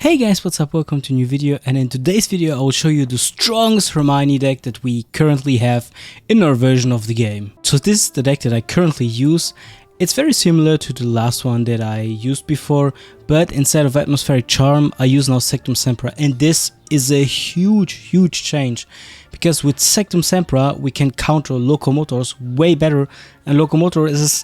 Hey guys, what's up? Welcome to a new video, and in today's video I will show you the strongest Hermione deck that we currently have in our version of the game. So this is the deck that I currently use. It's very similar to the last one that I used before, but instead of Atmospheric Charm I use now Sectumsempra, and this is a huge change, because with Sectumsempra we can counter Locomotors way better, and Locomotor is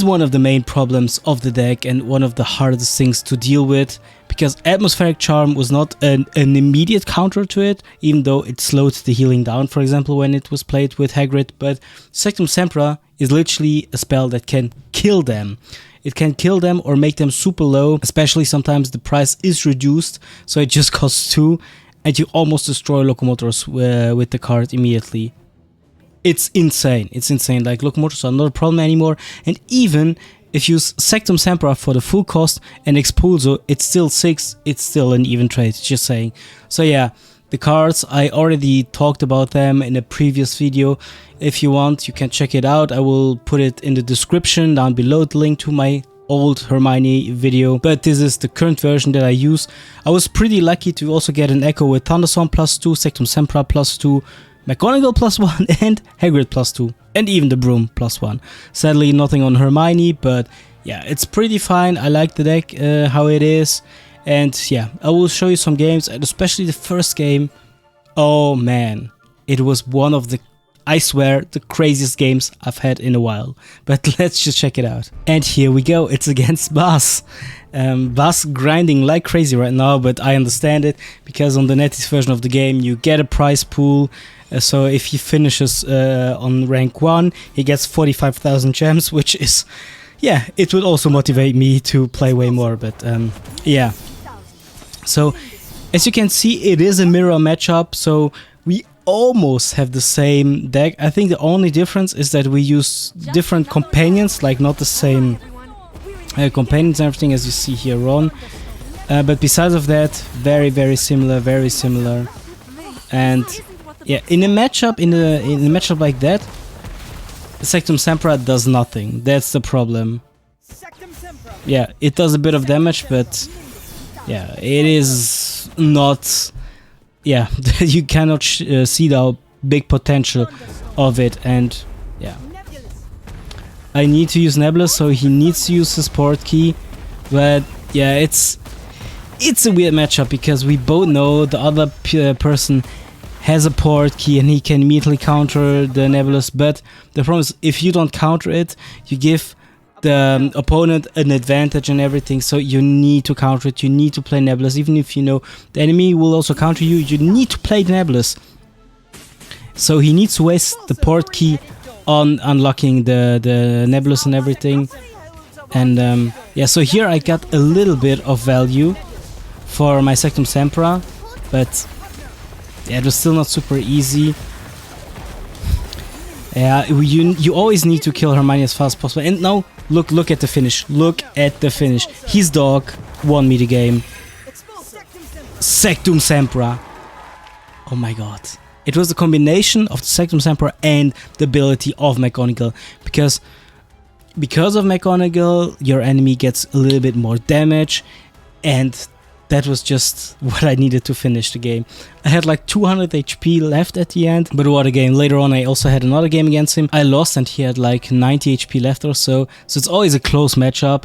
one of the main problems of the deck and one of the hardest things to deal with, because Atmospheric Charm was not an immediate counter to it, even though it slowed the healing down, for example, when it was played with Hagrid, but Sectumsempra is literally a spell that can kill them. It can kill them or make them super low, especially sometimes the price is reduced, so it just costs 2, and you almost destroy Locomotors with the card immediately. It's insane, like Locomotors are not a problem anymore, and even if you use Sectumsempra for the full cost and Expulso, it's still 6, it's still an even trade, just saying. So yeah, the cards, I already talked about them in a previous video. If you want, you can check it out. I will put it in the description down below, the link to my old Hermione video, but this is the current version that I use. I was pretty lucky to also get an Echo with Thunderstorm +2, Sectumsempra +2, McGonagall +1 and Hagrid +2, and even the Broom +1. Sadly nothing on Hermione, but yeah, it's pretty fine. I like the deck how it is, and yeah, I will show you some games, and especially the first game. Oh man, it was one of the, I swear, the craziest games I've had in a while, but let's just check it out. And here we go, it's against Bas. Bas grinding like crazy right now, but I understand it, because on the nettest version of the game you get a prize pool. So if he finishes on rank 1, he gets 45,000 gems, which is, yeah, it would also motivate me to play way more, but yeah. So as you can see, it is a mirror matchup, so we almost have the same deck. I think the only difference is that we use different companions, like not the same companions and everything as you see here on. But besides of that, very similar. And yeah, in a matchup like that, Sectumsempra does nothing. That's the problem. Yeah, it does a bit of damage, but yeah, it is not. Yeah, you cannot see the big potential of it, and yeah. I need to use Nebulous, so he needs to use his port key, but yeah, it's a weird matchup, because we both know the other person has a port key and he can immediately counter the Nebulous, but the problem is if you don't counter it, you give the opponent an advantage and everything, so you need to counter it, you need to play Nebulous. Even if you know the enemy will also counter you, you need to play the Nebulous. So he needs to waste the port key on unlocking the Nebulous and everything. And yeah, so here I got a little bit of value for my Sectumsempra, but yeah, it was still not super easy. Yeah, you always need to kill Hermione as fast as possible. And now look at the finish. Look at the finish. His dog won me the game. Sectumsempra. Oh my god. It was the combination of the Sectumsempra and the ability of McGonagall. Because of McGonagall, your enemy gets a little bit more damage, and that was just what I needed to finish the game. I had like 200 HP left at the end, but what a game. Later on I also had another game against him. I lost and he had like 90 HP left or so. So it's always a close matchup,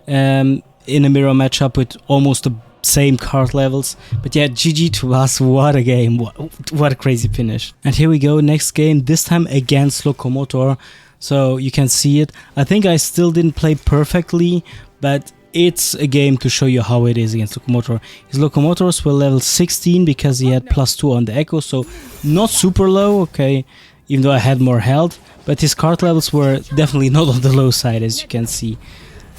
in a mirror matchup with almost the same card levels. But yeah, GG to us, what a game, what a crazy finish. And here we go, next game, this time against Locomotor. So you can see it. I think I still didn't play perfectly, but it's a game to show you how it is against Locomotor. His Locomotors were level 16 because he had +2 on the Echo, so not super low, okay, even though I had more health, but his card levels were definitely not on the low side, as you can see.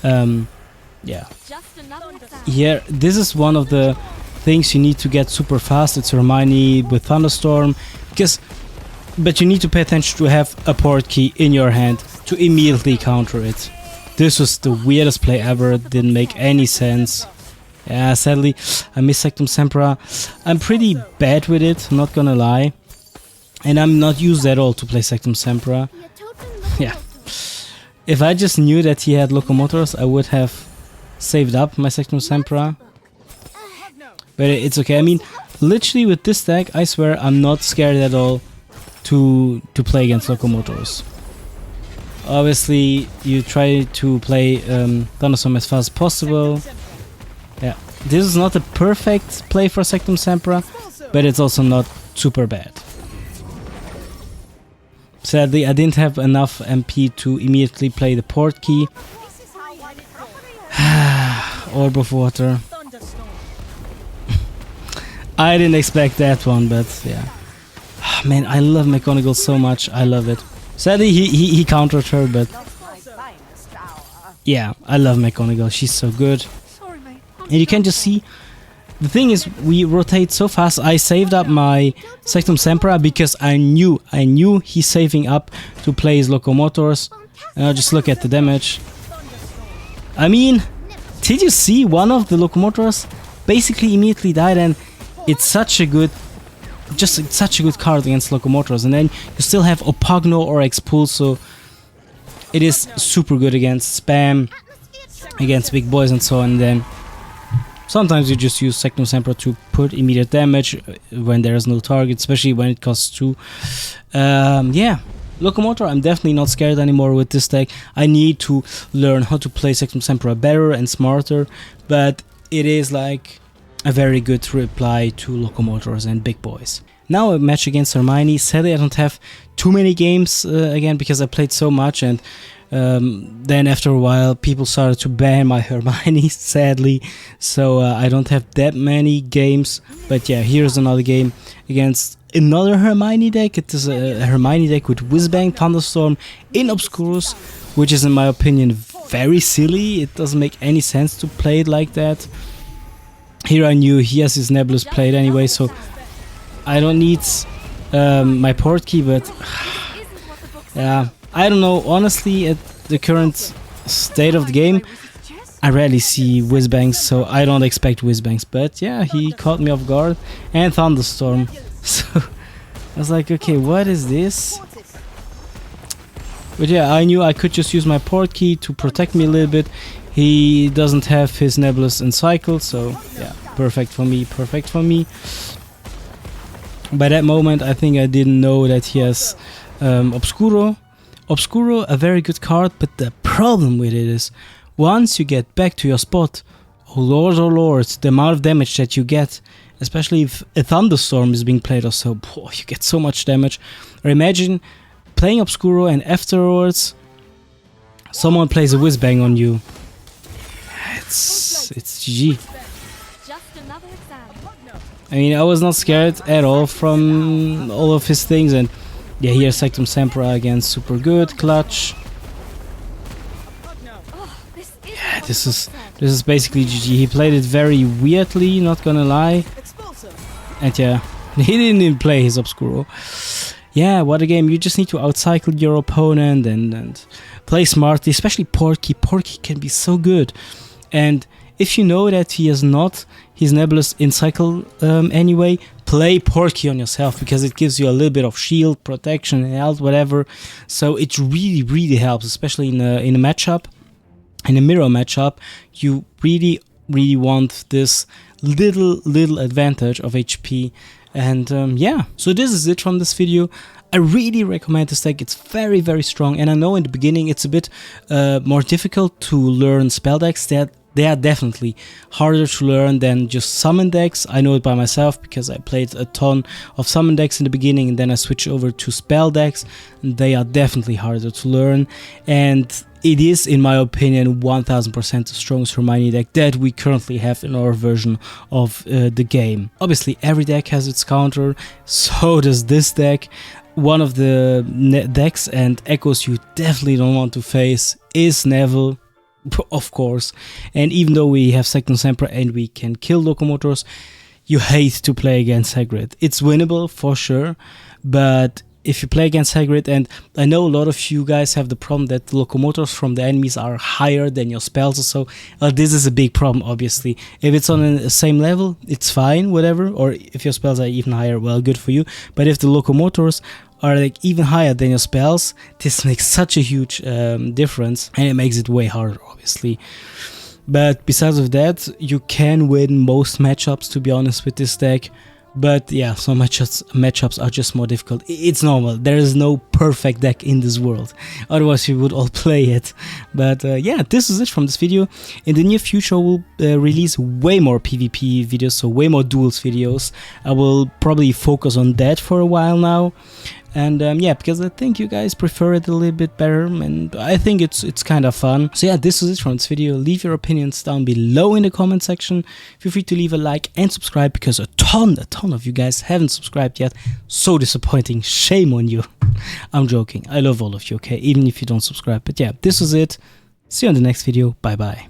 Yeah. Here, this is one of the things you need to get super fast. It's Hermione with Thunderstorm, but you need to pay attention to have a port key in your hand to immediately counter it. This was the weirdest play ever, it didn't make any sense. Yeah, sadly, I miss Sectumsempra. I'm pretty bad with it, I'm not gonna lie. And I'm not used at all to play Sectumsempra. Yeah. If I just knew that he had Locomotors, I would have saved up my Sectumsempra. But it's okay. I mean, literally with this deck, I swear I'm not scared at all to play against Locomotors. Obviously, you try to play Thunderstorm as fast as possible. Yeah, this is not a perfect play for Sectumsempra, but it's also not super bad. Sadly, I didn't have enough MP to immediately play the port key. Orb of Water. I didn't expect that one, but yeah. Man, I love McGonagall so much. I love it. Sadly, he countered her, but yeah, I love McGonagall. She's so good. And you can just see, the thing is, we rotate so fast. I saved up my Sectumsempra because I knew he's saving up to play his Locomotors. And I'll just look at the damage. I mean, did you see one of the Locomotors basically immediately died, and it's such a good, such a good card against Locomotors. And then you still have Opagno or Expulso. It is super good against spam, against big boys and so on. And then sometimes you just use Sectumsempra to put immediate damage when there is no target, especially when it costs 2. Yeah, Locomotor, I'm definitely not scared anymore with this deck. I need to learn how to play Sectumsempra better and smarter, but it is like a very good reply to Locomotors and big boys. Now a match against Hermione. Sadly, I don't have too many games again because I played so much, and then after a while people started to ban my Hermione, sadly, so I don't have that many games. But yeah, here's another game against another Hermione deck. It is a Hermione deck with Whizbang, Thunderstorm in Obscurus, which is in my opinion very silly. It doesn't make any sense to play it like that. Here I knew he has his Nebulous played anyway, so I don't need my port key, but yeah, I don't know, honestly, at the current state of the game, I rarely see Whizbangs, so I don't expect Whizbangs. But yeah, he caught me off guard, and Thunderstorm. So I was like, okay, what is this? But yeah, I knew I could just use my port key to protect me a little bit. He doesn't have his Nebulous in cycle, so yeah, perfect for me, perfect for me. By that moment, I think I didn't know that he has Obscuro. Obscuro, a very good card, but the problem with it is, once you get back to your spot, oh lord, the amount of damage that you get, especially if a Thunderstorm is being played or so, boy, you get so much damage. Or imagine playing Obscuro and afterwards someone plays a Whizbang on you. It's GG. I mean, I was not scared at all from all of his things, and yeah, here Sectumsempra again, super good, clutch. Yeah, this is basically GG. He played it very weirdly, not gonna lie. And yeah, he didn't even play his Obscuro. Yeah, what a game. You just need to outcycle your opponent and play smartly, especially Porky. Porky can be so good. And if you know that he has not his Nebulous in cycle anyway, play Porky on yourself, because it gives you a little bit of shield, protection, and health, whatever. So it really helps, especially in a matchup, in a mirror matchup. You really want this little advantage of HP. And yeah, so this is it from this video. I really recommend this deck. It's very strong, and I know in the beginning it's a bit more difficult to learn spell decks. They are definitely harder to learn than just summon decks. I know it by myself because I played a ton of summon decks in the beginning, and then I switched over to spell decks, and they are definitely harder to learn. And it is, in my opinion, 1000% the strongest Hermione deck that we currently have in our version of the game. Obviously, every deck has its counter, so does this deck. One of the decks and echoes you definitely don't want to face is Neville, of course. And even though we have Sectumsempra and we can kill Locomotors, you hate to play against Hagrid. It's winnable for sure, but if you play against Hagrid, and I know a lot of you guys have the problem that the Locomotors from the enemies are higher than your spells or so, this is a big problem, obviously. If it's on the same level, it's fine, whatever, or if your spells are even higher, well, good for you. But if the Locomotors are like even higher than your spells, this makes such a huge difference, and it makes it way harder, obviously. But besides of that, you can win most matchups, to be honest, with this deck. But yeah, some matchups are just more difficult. It's normal. There is no perfect deck in this world. Otherwise, we would all play it. But yeah, this is it from this video. In the near future, we'll release way more PvP videos, so way more duels videos. I will probably focus on that for a while now. And yeah, because I think you guys prefer it a little bit better, and I think it's kind of fun. So yeah, this is it from this video. Leave your opinions down below in the comment section. Feel free to leave a like and subscribe, because a ton of you guys haven't subscribed yet. So disappointing. Shame on you. I'm joking. I love all of you, okay? Even if you don't subscribe. But yeah, this is it. See you in the next video. Bye bye.